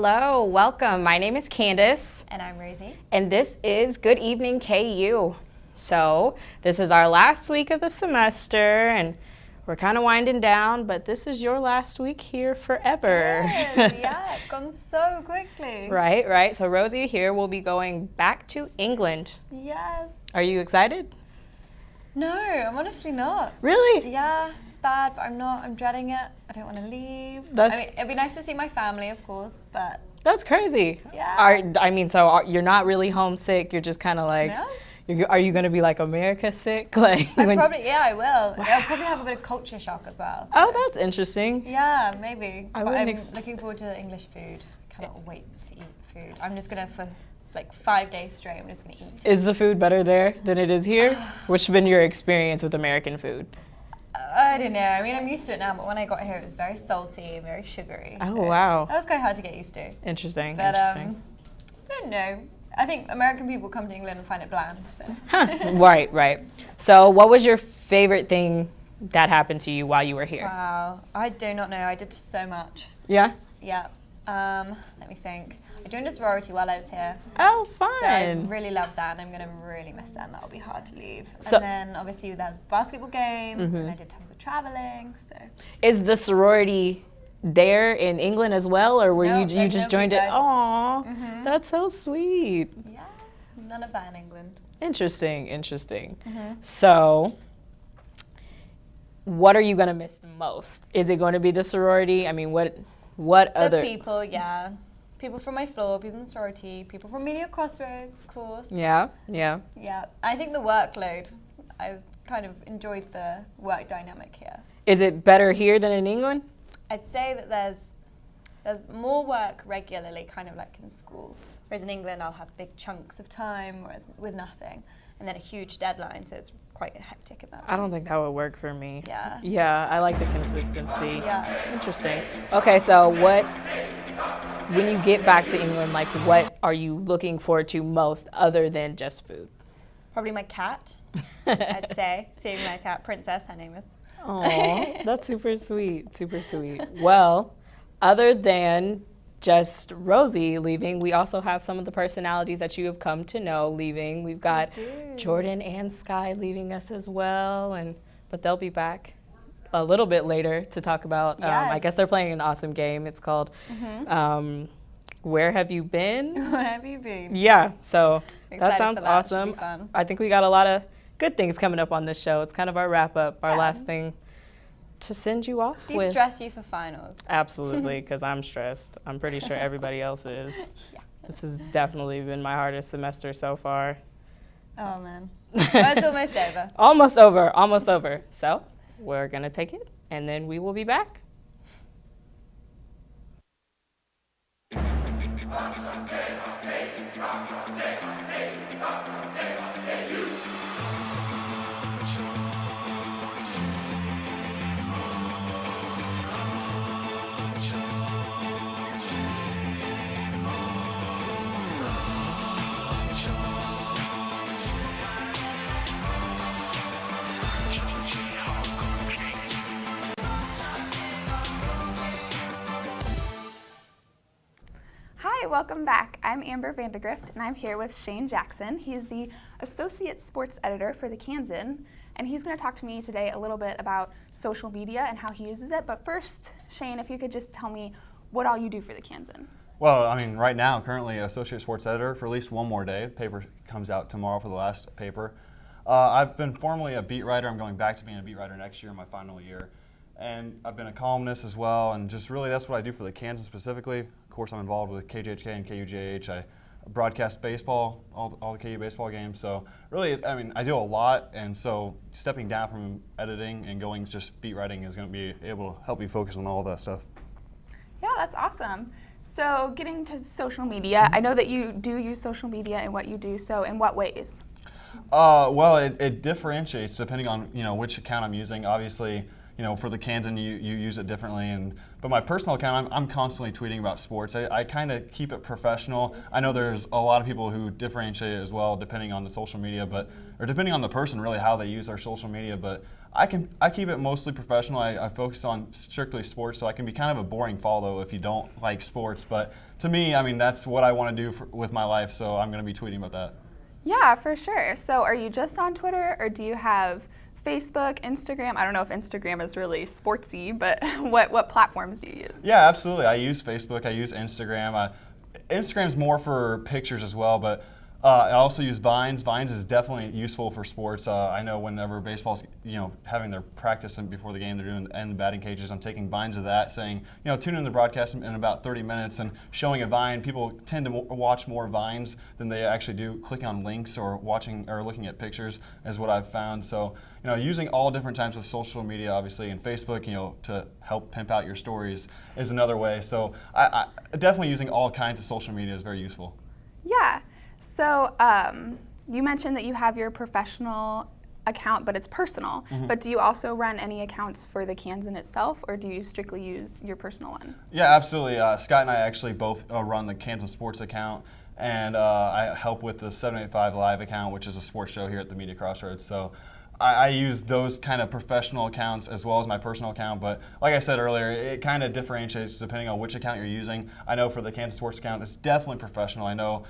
Hello, welcome. My name is Candace. And I'm Rosie. And this is Good Evening KU. So this is our last week of the semester and we're kind of winding down, but this is your last week here forever. Yeah, it's gone so quickly. Right. So Rosie here will be going back to England. Yes. Are you excited? No, I'm honestly not. Really? Yeah, it's bad, but I'm not. I'm dreading it. I don't want to leave. It'd be nice to see my family, of course, but... That's crazy. Yeah. So you're not really homesick. You're just kind of like... No. Are you going to be like America sick? Like I will. Wow. I'll probably have a bit of culture shock as well. So. Oh, that's interesting. Yeah, maybe. I'm looking forward to the English food. I cannot wait to eat food. I'm just going to, for like 5 days straight, I'm just going to eat. Is the food better there than it is here? What's been your experience with American food? I don't know. I mean, I'm used to it now, but when I got here, it was very salty and very sugary. Oh, so wow. That was quite hard to get used to. Interesting. I don't know. I think American people come to England and find it bland. So. Right. So what was your favorite thing that happened to you while you were here? Wow. I do not know. I did so much. Yeah? Yeah. Let me think. I joined a sorority while I was here. Oh, fun. So I really loved that, and I'm going to really miss that, and that'll be hard to leave. So, and then, obviously, there's basketball games, and I did tons of traveling. So. Is the sorority there in England as well, or were you just joined it? Aw, that's so sweet. Yeah, none of that in England. Interesting. So, what are you going to miss the most? Is it going to be the sorority? I mean, what other... The people, yeah. People from my floor, people in the sorority, people from Media Crossroads, of course. Yeah. Yeah, I think the workload, I've kind of enjoyed the work dynamic here. Is it better here than in England? I'd say that there's more work regularly, kind of like in school. Whereas in England, I'll have big chunks of time with nothing, and then a huge deadline, so it's quite hectic in that sense. I don't think that would work for me. Yeah. Yeah, I like the consistency. Yeah. Interesting. Okay, so when you get back to England, like what are you looking forward to most other than just food? Probably my cat, I'd say. Seeing my cat, Princess, her name is. Oh, that's super sweet. Well, other than just Rosie leaving, we also have some of the personalities that you have come to know leaving. We've got Jordan and Sky leaving us as well, but they'll be back a little bit later to talk about, I guess they're playing an awesome game. It's called Where Have You Been? Where Have You Been? Yeah, so Excited that sounds awesome. Should be fun. I think we got a lot of good things coming up on this show. It's kind of our wrap up, our last thing to send you off with. De-stress you for finals. Absolutely, because I'm stressed. I'm pretty sure everybody else is. Yeah. This has definitely been my hardest semester so far. Oh man. Well, it's almost over. Almost over. So we're going to take it, and then we will be back. Hi, welcome back. I'm Amber Vandergrift, and I'm here with Shane Jackson. He's the Associate Sports Editor for the Kansan, and he's going to talk to me today a little bit about social media and how he uses it. But first, Shane, if you could just tell me what all you do for the Kansan. Well, I mean, right now, currently Associate Sports Editor for at least one more day. The paper comes out tomorrow for the last paper. I've been formerly a beat writer. I'm going back to being a beat writer next year, in my final year. And I've been a columnist as well, and just really that's what I do for the Kansan specifically. Of course, I'm involved with KJHK and KUJH. I broadcast baseball, all the KU baseball games. So really, I mean, I do a lot, and so stepping down from editing and going just beat writing is going to be able to help me focus on all that stuff. Yeah, that's awesome. So getting to social media, I know that you do use social media in what you do, so in what ways? Well, it differentiates depending on which account I'm using. Obviously, for the Kansan, you use it differently. But my personal account, I'm constantly tweeting about sports. I kind of keep it professional. I know there's a lot of people who differentiate it as well, depending on the social media, or depending on the person, really, how they use their social media. But I keep it mostly professional. I focus on strictly sports, so I can be kind of a boring follow if you don't like sports. But to me, I mean, that's what I want to do with my life, so I'm going to be tweeting about that. Yeah, for sure. So are you just on Twitter, or do you have Facebook, Instagram? I don't know if Instagram is really sportsy, but what platforms do you use? Yeah, absolutely. I use Facebook. I use Instagram. Instagram's more for pictures as well, but I also use Vines. Vines is definitely useful for sports. I know whenever baseball's having their practice and before the game, they're doing the batting cages. I'm taking Vines of that, saying tune in the broadcast in about 30 minutes and showing a Vine. People tend to watch more Vines than they actually do clicking on links or watching or looking at pictures, is what I've found. So using all different types of social media, obviously, and Facebook, to help pimp out your stories is another way. So I definitely using all kinds of social media is very useful. Yeah. So you mentioned that you have your professional account, but it's personal. Mm-hmm. But do you also run any accounts for the Kansan itself, or do you strictly use your personal one? Yeah, absolutely. Scott and I actually both run the Kansan Sports account, and I help with the 785 Live account, which is a sports show here at the Media Crossroads. So I use those kind of professional accounts as well as my personal account, but like I said earlier, it kind of differentiates depending on which account you're using. I know for the Kansan Sports account, it's definitely professional. I know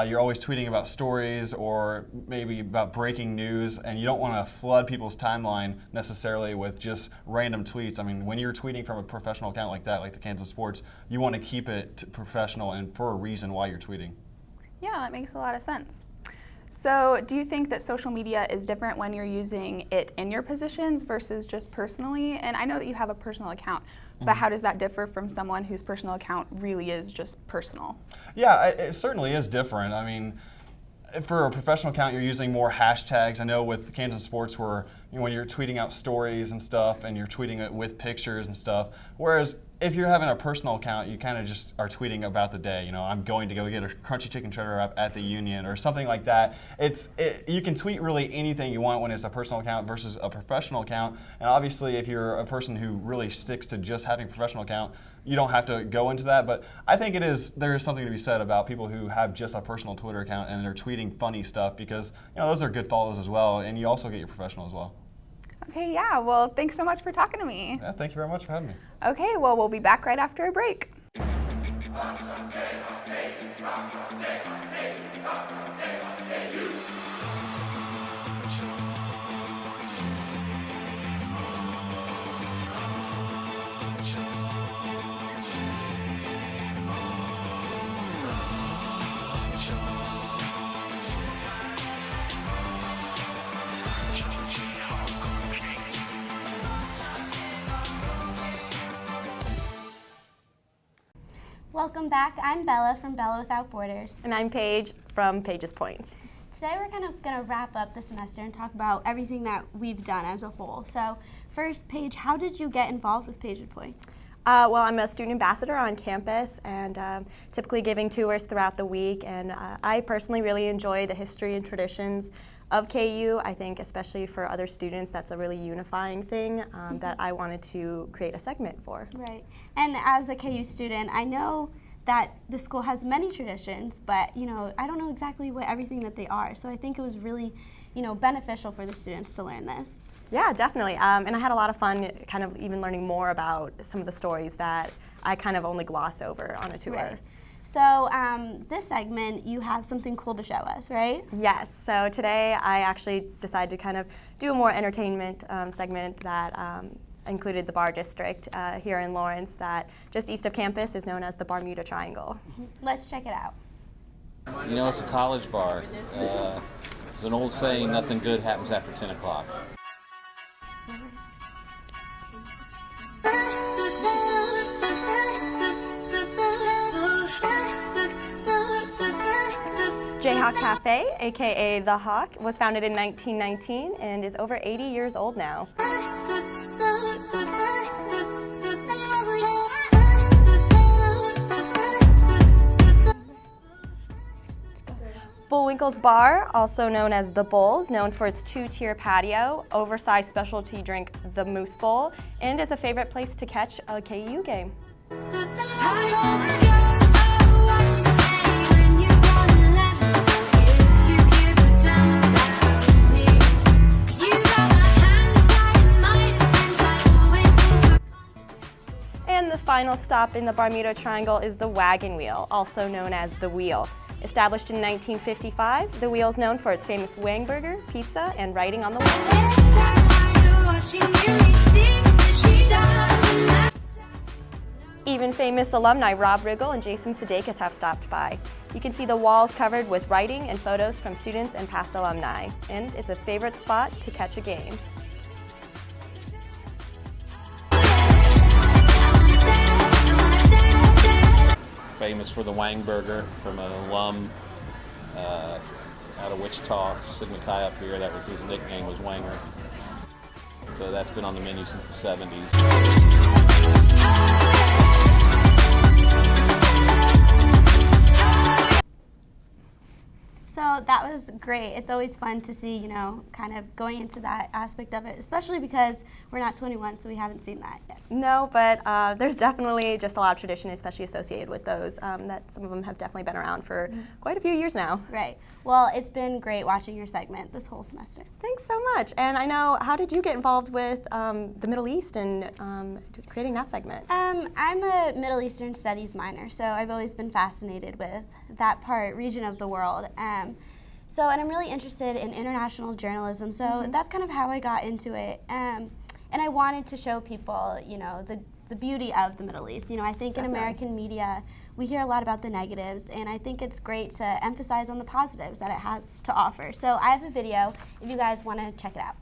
you're always tweeting about stories or maybe about breaking news, and you don't want to flood people's timeline necessarily with just random tweets. I mean, when you're tweeting from a professional account like that, like the Kansan Sports, you want to keep it professional and for a reason why you're tweeting. Yeah, that makes a lot of sense. So do you think that social media is different when you're using it in your positions versus just personally? And I know that you have a personal account, but how does that differ from someone whose personal account really is just personal? Yeah, it certainly is different. I mean, for a professional account, you're using more hashtags. I know with Kansan Sports, where when you're tweeting out stories and stuff, and you're tweeting it with pictures and stuff. Whereas if you're having a personal account, you kind of just are tweeting about the day. I'm going to go get a crunchy chicken cheddar wrap at the Union or something like that. You can tweet really anything you want when it's a personal account versus a professional account. And obviously, if you're a person who really sticks to just having a professional account, you don't have to go into that. But I think there is something to be said about people who have just a personal Twitter account and they're tweeting funny stuff, because those are good follows as well, and you also get your professional as well. Okay, yeah. Well, thanks so much for talking to me. Yeah, thank you very much for having me. Okay, well, we'll be back right after a break. Welcome back. I'm Bella from Bella Without Borders. And I'm Paige from Paige's Points. Today we're kind of going to wrap up the semester and talk about everything that we've done as a whole. So first, Paige, how did you get involved with Paige's Points? Well, I'm a student ambassador on campus and typically giving tours throughout the week. And I personally really enjoy the history and traditions of KU. I think especially for other students, that's a really unifying thing that I wanted to create a segment for. Right. And as a KU student, I know that the school has many traditions, but I don't know exactly what everything that they are. So I think it was really beneficial for the students to learn this. Yeah, definitely. And I had a lot of fun kind of even learning more about some of the stories that I kind of only gloss over on a tour. Right. So this segment, you have something cool to show us, right? Yes. So today I actually decided to kind of do a more entertainment segment that included the bar district here in Lawrence that just east of campus is known as the Bermuda Triangle. Let's check it out. It's a college bar. There's an old saying, nothing good happens after 10 o'clock. Jayhawk Cafe, aka The Hawk, was founded in 1919 and is over 80 years old now. Bullwinkle's Bar, also known as The Bulls, known for its two-tier patio, oversized specialty drink, the Moose Bowl, and is a favorite place to catch a KU game. And the final stop in the Bermuda Triangle is the Wagon Wheel, also known as The Wheel. Established in 1955, The Wheel is known for its famous Wangburger, pizza, and writing on the walls. Even famous alumni Rob Riggle and Jason Sudeikis have stopped by. You can see the walls covered with writing and photos from students and past alumni, and it's a favorite spot to catch a game. Famous for the Wangburger from an alum out of Wichita, Sigma Chi up here. That was his nickname, was Wanger. So that's been on the menu since the 70s. So that was great. It's always fun to see, you know, kind of going into that aspect of it, especially because we're not 21, so we haven't seen that yet. No, but there's definitely just a lot of tradition, especially associated with those, that some of them have definitely been around for quite a few years now. Right. Well, it's been great watching your segment this whole semester. Thanks so much. And I know, how did you get involved with the Middle East and creating that segment? I'm a Middle Eastern Studies minor, so I've always been fascinated with that region of the world. And I'm really interested in international journalism, so that's kind of how I got into it. And I wanted to show people, you know, the beauty of the Middle East. You know, I think in American media, we hear a lot about the negatives, and I think it's great to emphasize on the positives that it has to offer. So I have a video, if you guys want to check it out.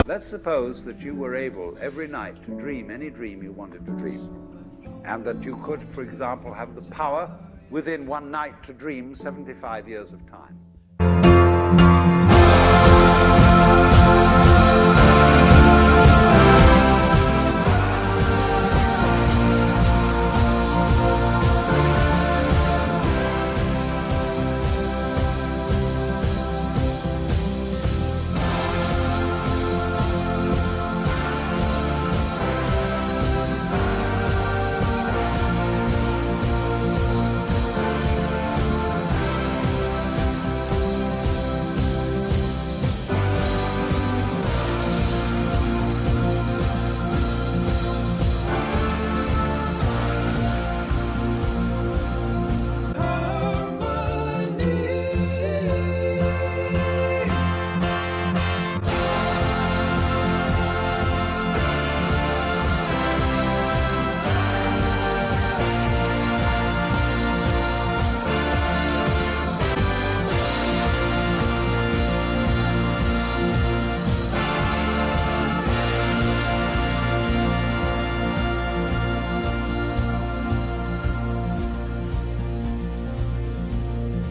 Let's suppose that you were able every night to dream any dream you wanted to dream, and that you could, for example, have the power within one night to dream 75 years of time.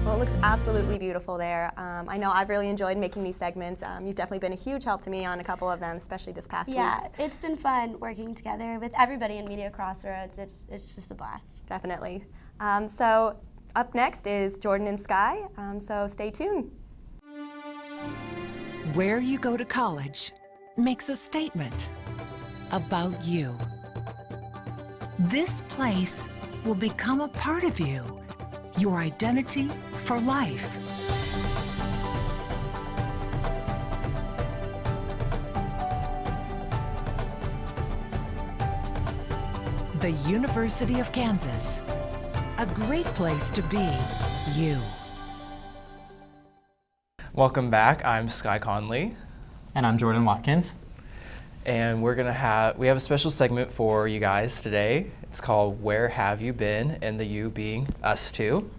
Well, it looks absolutely beautiful there. I know I've really enjoyed making these segments. You've definitely been a huge help to me on a couple of them, especially this past week. Yeah, it's been fun working together with everybody in Media Crossroads. It's just a blast. Definitely. So up next is Jordan and Sky, so stay tuned. Where you go to college makes a statement about you. This place will become a part of you, your identity for life. The University of Kansas, a great place to be you. Welcome back. I'm Sky Conley. And I'm Jordan Watkins. And we have a special segment for you guys today. It's called Where Have You Been? And the you being us two.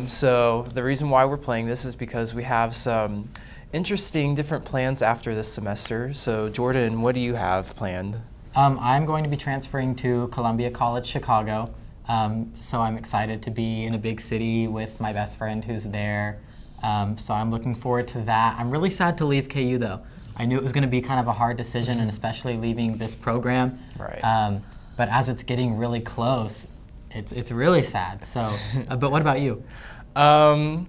So the reason why we're playing this is because we have some interesting different plans after this semester. So Jordan, what do you have planned? I'm going to be transferring to Columbia College Chicago. So I'm excited to be in a big city with my best friend who's there. So I'm looking forward to that. I'm really sad to leave KU though. I knew it was going to be kind of a hard decision, and especially leaving this program. Right. But as it's getting really close, it's really sad. So, but what about you? I'm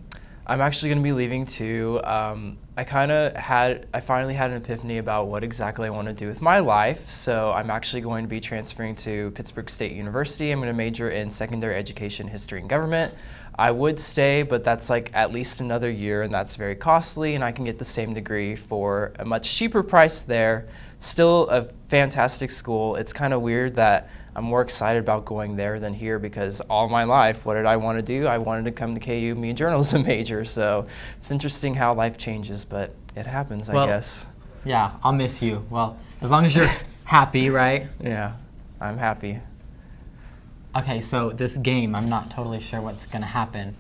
actually going to be leaving too. I finally had an epiphany about what exactly I want to do with my life. So I'm actually going to be transferring to Pittsburgh State University. I'm going to major in secondary education, history, and government. I would stay, but that's like at least another year, and that's very costly, and I can get the same degree for a much cheaper price there. Still a fantastic school. It's kind of weird that I'm more excited about going there than here because all my life, what did I want to do? I wanted to come to KU, be a journalism major. So it's interesting how life changes, but it happens, I guess. Yeah, I'll miss you. Well, as long as you're happy, right? Yeah, I'm happy. Okay, so this game, I'm not totally sure what's going to happen,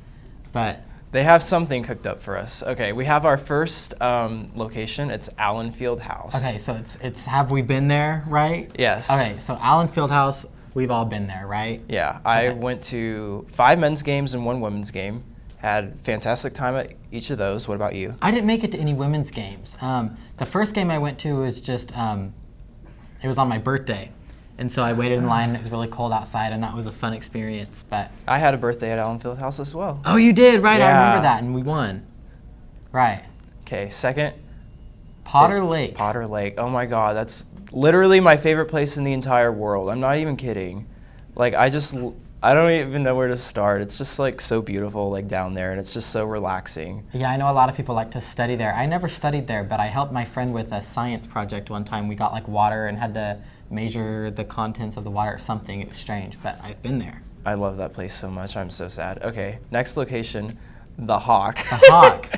but... They have something cooked up for us. Okay, we have our first location. It's Allen Fieldhouse. Okay, so it's have we been there, right? Yes. Okay, so Allen Fieldhouse, we've all been there, right? Yeah, I went to 5 men's games and 1 women's game. Had fantastic time at each of those. What about you? I didn't make it to any women's games. The first game I went to was just, it was on my birthday. And so I waited in line, and it was really cold outside, and that was a fun experience. But I had a birthday at Allen Fieldhouse as well. Oh, you did? Right, yeah. I remember that, and we won. Right. Okay, second. Potter Lake. Potter Lake. Oh my God, that's literally my favorite place in the entire world. I'm not even kidding. Like, I don't even know where to start. It's just like so beautiful, like down there, and it's just so relaxing. Yeah, I know a lot of people like to study there. I never studied there, but I helped my friend with a science project one time. We got like water and had to measure the contents of the water or something. It was strange, but I've been there. I love that place so much. I'm so sad. Okay, next location, the Hawk. The Hawk.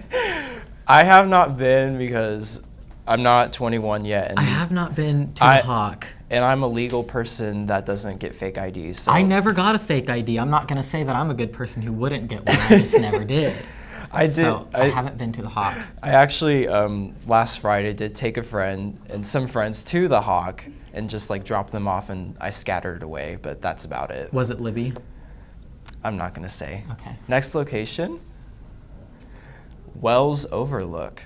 I have not been because I'm not 21 yet. And I have not been to the Hawk. And I'm a legal person that doesn't get fake IDs. So. I never got a fake ID. I'm not going to say that I'm a good person who wouldn't get one. I just never did. I did. So I haven't been to the Hawk. I actually, last Friday, did take a friend and some friends to the Hawk and just like dropped them off, and I scattered away, but that's about it. Was it Libby? I'm not going to say. Okay. Next location, Wells Overlook.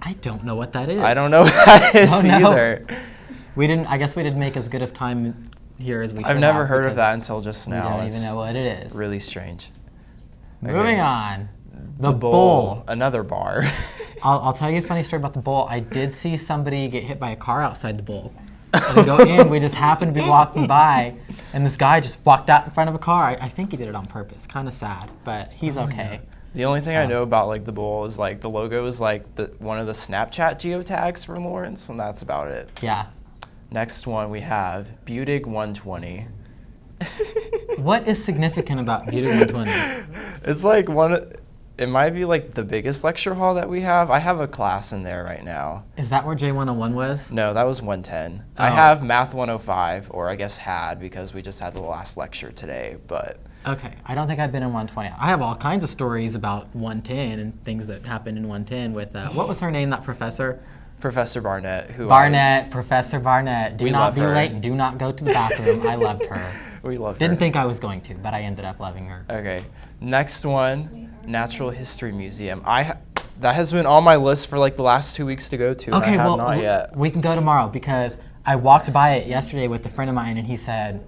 I don't know what that is. I don't know what that is either. I guess we didn't make as good of time here as we should have. I've never heard of that until just now. We don't even know what it is. Really strange. Moving on. The Bowl. Another bar. I'll tell you a funny story about the Bowl. I did see somebody get hit by a car outside the Bowl. And we go in, we just happened to be walking by, and this guy just walked out in front of a car. I think he did it on purpose. Kind of sad, but he's okay. The only thing I know about like the Bowl is like the logo is like one of the Snapchat geotags for Lawrence, and that's about it. Yeah. Next one we have Budig 120. What is significant about Budig 120? It's like it might be like the biggest lecture hall that we have. I have a class in there right now. Is that where J101 was? No, that was 110. Oh. I have Math 105, or I guess had, because we just had the last lecture today, but. Okay, I don't think I've been in 120. I have all kinds of stories about 110 and things that happened in 110 with, what was her name, that professor? Professor Barnett. Professor Barnett. Do not be late and do not go to the bathroom. I loved her. We loved her. Didn't think I was going to, but I ended up loving her. Okay, next one, Natural History Museum. That has been on my list for like the last 2 weeks to go to, and I have not yet. We can go tomorrow because I walked by it yesterday with a friend of mine, and he said,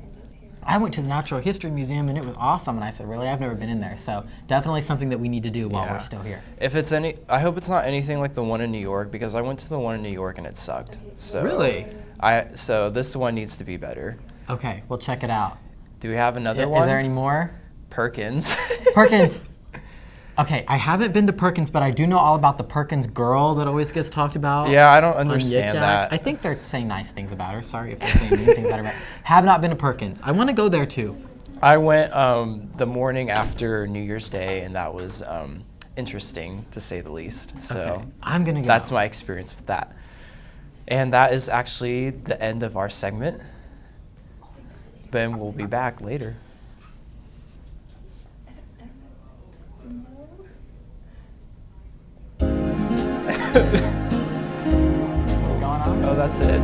I went to the Natural History Museum and it was awesome. And I said, really? I've never been in there. So definitely something that we need to do while we're still here. If it's I hope it's not anything like the one in New York, because I went to the one in New York and it sucked. So really? So this one needs to be better. Okay, we'll check it out. Do we have another one? Is there any more? Perkins. Perkins. Okay, I haven't been to Perkins, but I do know all about the Perkins girl that always gets talked about. Yeah, I don't understand that. I think they're saying nice things about her. Sorry if they're saying mean things about her. But have not been to Perkins. I want to go there too. I went the morning after New Year's Day, and that was interesting to say the least. So okay. I'm gonna go. That's my experience with that. And that is actually the end of our segment. But we'll be back later. What's going on? Oh, that's it.